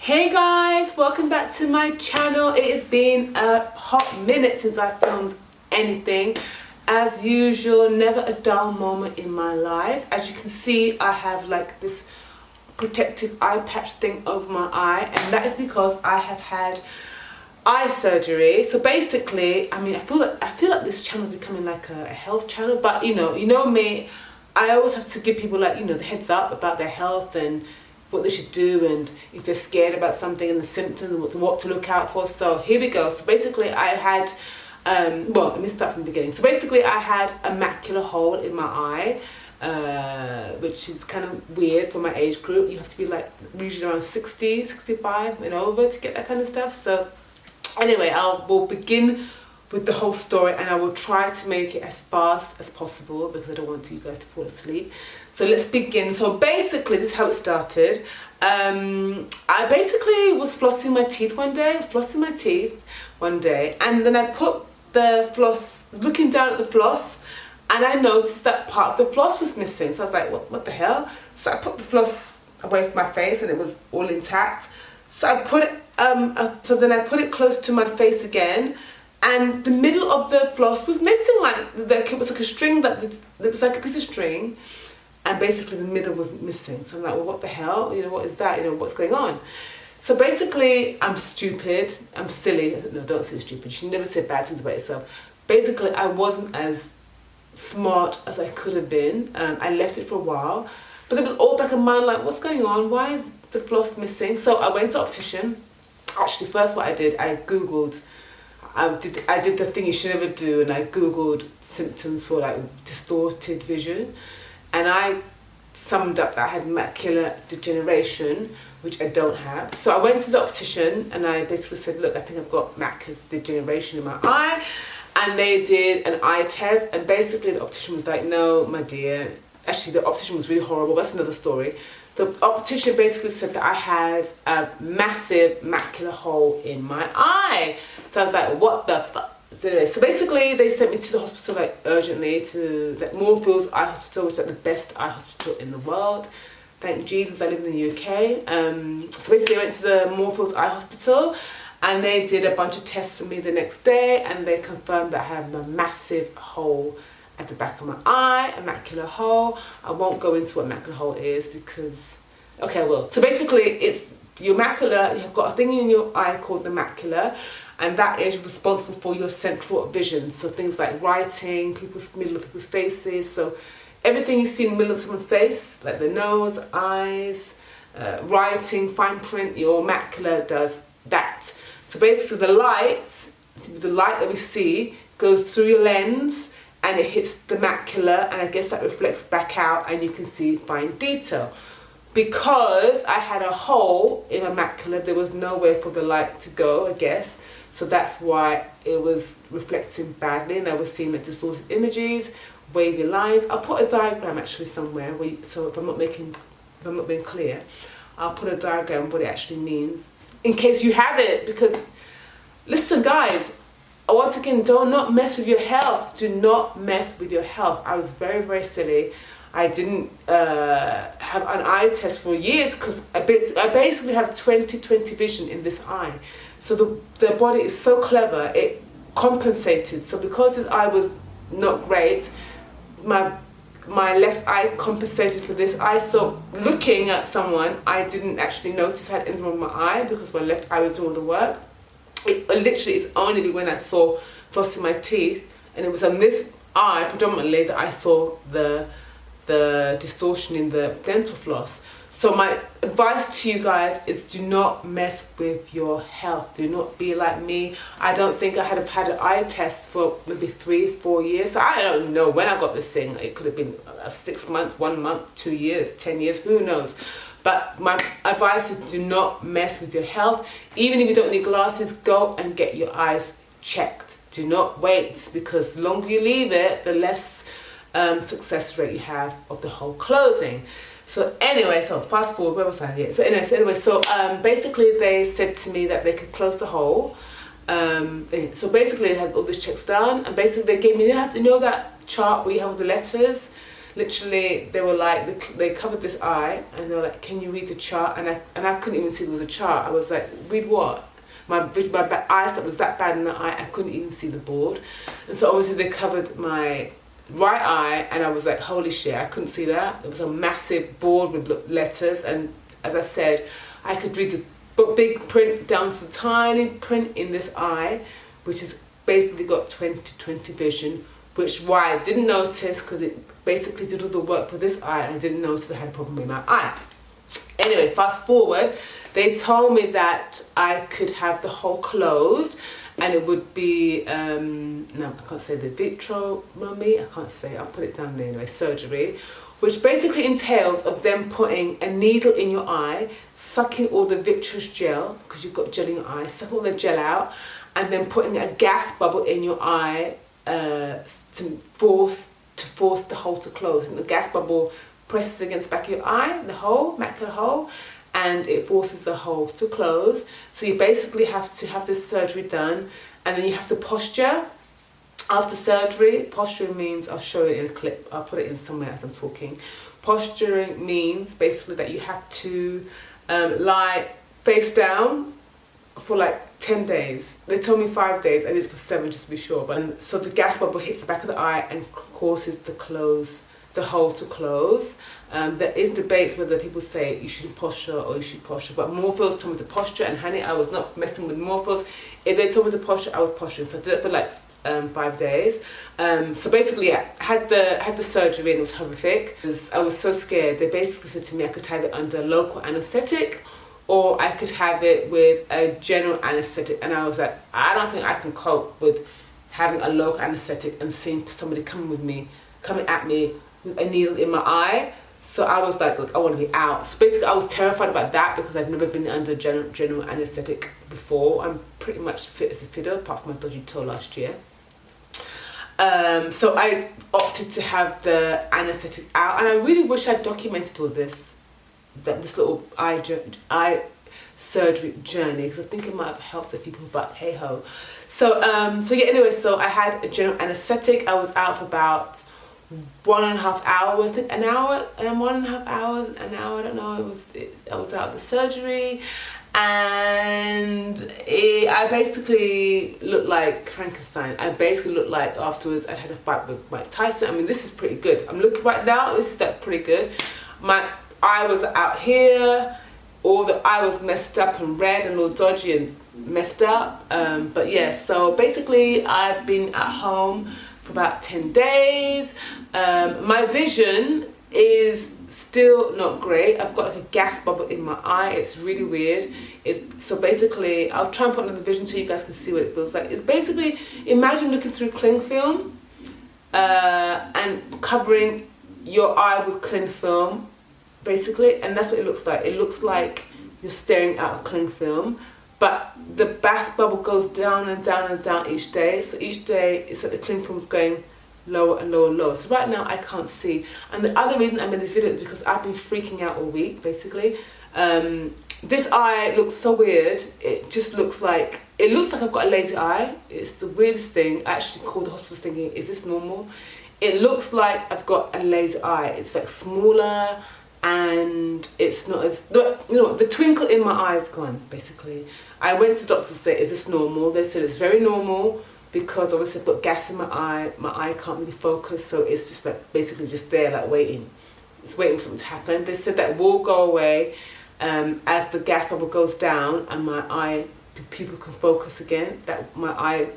Hey guys, welcome back to my channel. It has been a hot minute since I filmed anything. As usual, never a dull moment in my life. As you can see, I have like this protective eye patch thing over my eye, and that is because I have had eye surgery. So basically, I mean, I feel like this channel is becoming like a health channel, but you know me, I always have to give people like, the heads up about their health and what they should do, and if they're scared about something and the symptoms and what to look out for. So here we go. So basically I had, well, let me start from the beginning. So basically I had a macular hole in my eye, which is kind of weird for my age group. You have to be like usually around 60, 65 and over to get that kind of stuff. So anyway, we'll begin with the whole story, and I will try to make it as fast as possible because I don't want you guys to fall asleep. So let's begin. So basically, this is how it started. I basically was flossing my teeth one day. And then I put the floss, looking down at the floss, and I noticed that part of the floss was missing. So I was like, what the hell? So I put the floss away from my face, and it was all intact. So I put it, so then I put it close to my face again, and the middle of the floss was missing. It was like a string it was like a piece of string, and basically the middle was missing. So I'm like, well, what the hell? What is that? What's going on? So basically, I'm stupid. I'm silly. No, don't say stupid. You should never say bad things about yourself. Basically, I wasn't as smart as I could have been. I left it for a while, but it was all back in mind, like, what's going on? Why is the floss missing? So I went to optician. Actually, first what I did, I Googled. I did the thing you should never do, and I Googled symptoms for like distorted vision, and I summed up that I had macular degeneration, which I don't have. So I went to the optician and I basically said, look, I think I've got macular degeneration in my eye, and they did an eye test, and basically the optician was like, no, my dear. Actually, the optician was really horrible. That's another story. The optician basically said that I had a massive macular hole in my eye. So I was like, what the fuck? So anyway, so basically they sent me to the hospital like urgently, to the Moorfields Eye Hospital, which is like the best eye hospital in the world. Thank Jesus I live in the UK. So basically I went to the Moorfields Eye Hospital, and they did a bunch of tests on me the next day, and they confirmed that I have a massive hole at the back of my eye, a macular hole. I won't go into what macular hole is because, okay, well, so basically it's your macula. You've got a thing in your eye called the macula, and that is responsible for your central vision. So things like writing, middle of people's faces. So everything you see in the middle of someone's face, like the nose, eyes, writing, fine print, your macula does that. So basically the light that we see goes through your lens, and it hits the macula, and I guess that reflects back out, and you can see fine detail. Because I had a hole in my macula, there was nowhere for the light to go, I guess. So that's why it was reflecting badly, and I was seeing like distorted images, wavy lines. I'll put a diagram actually somewhere, so if I'm not being clear, I'll put a diagram of what it actually means, in case you have it. Because, listen guys, once again, do not mess with your health. Do not mess with your health. I was very, very silly. I didn't have an eye test for years because I basically have 20/20 vision in this eye. So the body is so clever, it compensated. So because this eye was not great, my left eye compensated for this eye. So looking at someone, I didn't actually notice I had anything wrong with my eye because my left eye was doing all the work. It literally is only when I saw flossing my teeth, and it was on this eye predominantly that I saw the distortion in the dental floss. So my advice to you guys is, do not mess with your health. Do not be like me. I don't think I had an eye test for maybe 3-4 years. So I don't know when I got this thing. It could have been 6 months, 1 month, 2 years, 10 years, who knows. But my advice is, do not mess with your health. Even if you don't need glasses, go and get your eyes checked. Do not wait, because the longer you leave it, the less success rate you have of the whole closing. So anyway, so fast forward, where was I? Yeah. So anyway, basically they said to me that they could close the hole. So basically they had all these checks done, and basically they gave me, you know that chart where you have all the letters? literally they were like, they covered this eye and they were like, can you read the chart? And I couldn't even see there was a chart. I was like, read what? My eyesight was that bad in the eye, I couldn't even see the board. And so obviously they covered my right eye, and I was like, holy shit, I couldn't see that. It was a massive board with letters, and as I said, I could read the big print down to the tiny print in this eye, which has basically got 20/20 vision, which why I didn't notice, because it basically did all the work for this eye, and I didn't notice I had a problem with my eye. Anyway, fast forward, they told me that I could have the hole closed, and it would be, no, I can't say the vitrectomy, I can't say, I'll put it down there anyway, surgery, which basically entails of them putting a needle in your eye, sucking all the vitreous gel, because you've got gel in your eye, sucking all the gel out, and then putting a gas bubble in your eye to force the hole to close. And the gas bubble presses against the back of your eye, the hole, macular hole, and it forces the hole to close. So you basically have to have this surgery done, and then you have to posture. After surgery, posturing means, I'll show it in a clip, I'll put it in somewhere as I'm talking. Posturing means basically that you have to lie face down for like 10 days. They told me 5 days, I did it for 7 just to be sure. But so the gas bubble hits the back of the eye and causes the hole to close. There is debates whether people say you shouldn't posture or you should posture, but Morphils told me to posture, and honey, I was not messing with Morphils. If they told me to posture, I was posturing. So I did it for like 5 days. So basically, yeah, I had the surgery, and it was horrific. I was so scared. They basically said to me I could have it under local anaesthetic, or I could have it with a general anaesthetic. And I was like, I don't think I can cope with having a local anaesthetic and seeing somebody coming at me with a needle in my eye. So I was like, look, I want to be out. So basically, I was terrified about that because I've never been under general anaesthetic before. I'm pretty much fit as a fiddle, apart from my dodgy toe last year. So I opted to have the anaesthetic out, and I really wish I'd documented all this little eye surgery journey, because I think it might have helped the people, but hey ho. So yeah, anyway, so I had a general anaesthetic. I was out for about 1.5 hours, I think an hour, 1.5 hours, an hour, I don't know. I was out of the surgery, and I basically looked like Frankenstein. I basically looked like afterwards I'd had a fight with Mike Tyson. I mean, this is pretty good. I'm looking right now, this is like pretty good. My eye was out here, all the eye was messed up and red and all dodgy and messed up. But yeah, so basically I've been at home for about 10 days. My vision is still not great. I've got like a gas bubble in my eye. It's really weird. So basically, I'll try and put another vision so you guys can see what it feels like. It's basically, imagine looking through cling film and covering your eye with cling film, basically, and that's what it looks like. It looks like you're staring at a cling film, but the gas bubble goes down and down and down each day. So each day, it's like the cling film is going lower and lower and lower. So right now I can't see. And the other reason I'm in this video is because I've been freaking out all week, basically. This eye looks so weird. It just looks like I've got a lazy eye. It's the weirdest thing. I actually called the hospital thinking, is this normal? It looks like I've got a lazy eye. It's like smaller, and it's not as, the twinkle in my eye is gone, basically. I went to the doctor to say, is this normal? They said it's very normal, because obviously I've got gas in my eye can't really focus, so it's just like basically just there, like waiting. It's waiting for something to happen. They said that will go away as the gas bubble goes down and my eye pupil can focus again, that my eye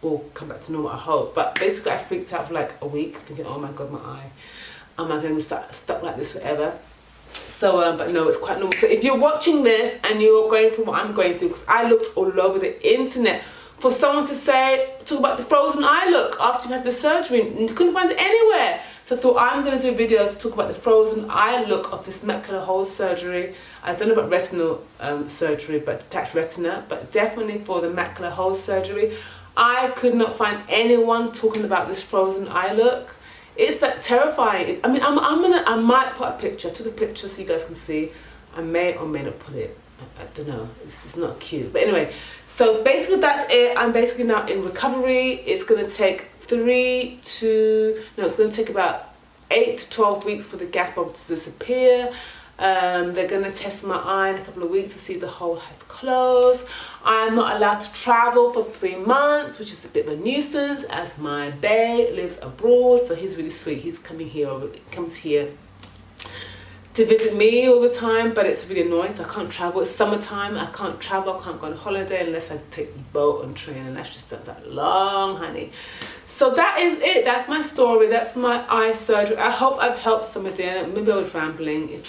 will come back to normal, I hope. But basically I freaked out for like a week, thinking, oh my god, my eye, am I going to be stuck like this forever? So, but no, it's quite normal. So if you're watching this and you're going through what I'm going through, because I looked all over the internet for someone to talk about the frozen eye look after you've had the surgery, and couldn't find it anywhere. So I thought I'm going to do a video to talk about the frozen eye look of this macular hole surgery. I don't know about retinal surgery, but detached retina, but definitely for the macular hole surgery. I could not find anyone talking about this frozen eye look. It's like terrifying. I mean, I might put a picture. I took a picture so you guys can see. I may or may not put it. I don't know, it's not cute. But anyway, so basically that's it. I'm basically now in recovery. It's going to take it's going to take about 8 to 12 weeks for the gas bubble to disappear. They're going to test my eye in a couple of weeks to see if the hole has closed. I'm not allowed to travel for 3 months, which is a bit of a nuisance as my bae lives abroad, so he's really sweet. He's coming here, comes here to visit me all the time, but it's really annoying, so I can't travel. It's summertime, I can't travel, I can't go on holiday unless I take the boat and train, and that's just that long, honey. So that is it. That's my story. That's my eye surgery. I hope I've helped somebody. Maybe I was rambling.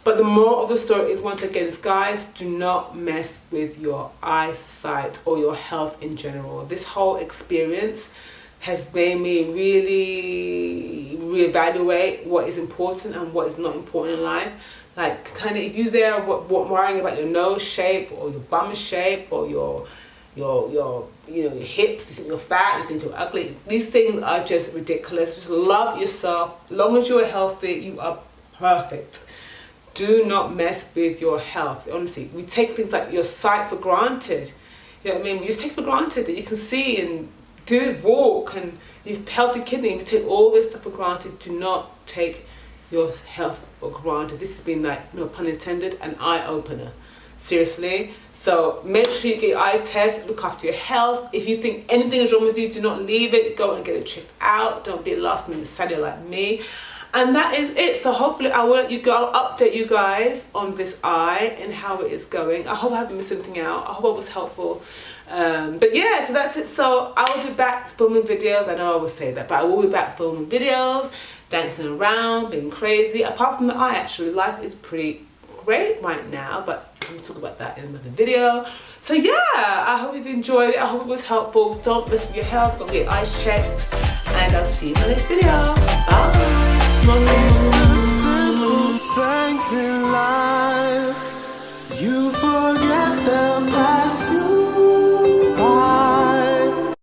But the moral of the story is, once again, is guys, do not mess with your eyesight or your health in general. This whole experience has made me really reevaluate what is important and what is not important in life. Like, kind of, if you're there worrying about your nose shape or your bum shape or your hips, you think you're fat, you think you're ugly. These things are just ridiculous. Just love yourself. As long as you're healthy, you are perfect. Do not mess with your health. Honestly, we take things like your sight for granted. You know what I mean? We just take for granted that you can see and walk and you've healthy kidney. We take all this stuff for granted. Do not take your health for granted. This has been, like, no pun intended, an eye opener. Seriously. So make sure you get your eye test, look after your health. If you think anything is wrong with you, do not leave it. Go and get it checked out. Don't be a last minute sadder like me. And that is it. So hopefully I will let you go. I'll update you guys on this eye and how it is going. I hope I haven't missed anything out. I hope I was helpful. But yeah, so that's it. So I will be back filming videos. I know I always say that, but I will be back filming videos, dancing around, being crazy. Apart from the eye, actually, life is pretty great right now, but we'll talk about that in another video. So yeah, I hope you've enjoyed it. I hope it was helpful. Don't mess with your health. Go get your eyes checked. And I'll see you in the next video. Bye. It's the simple things in life you forget that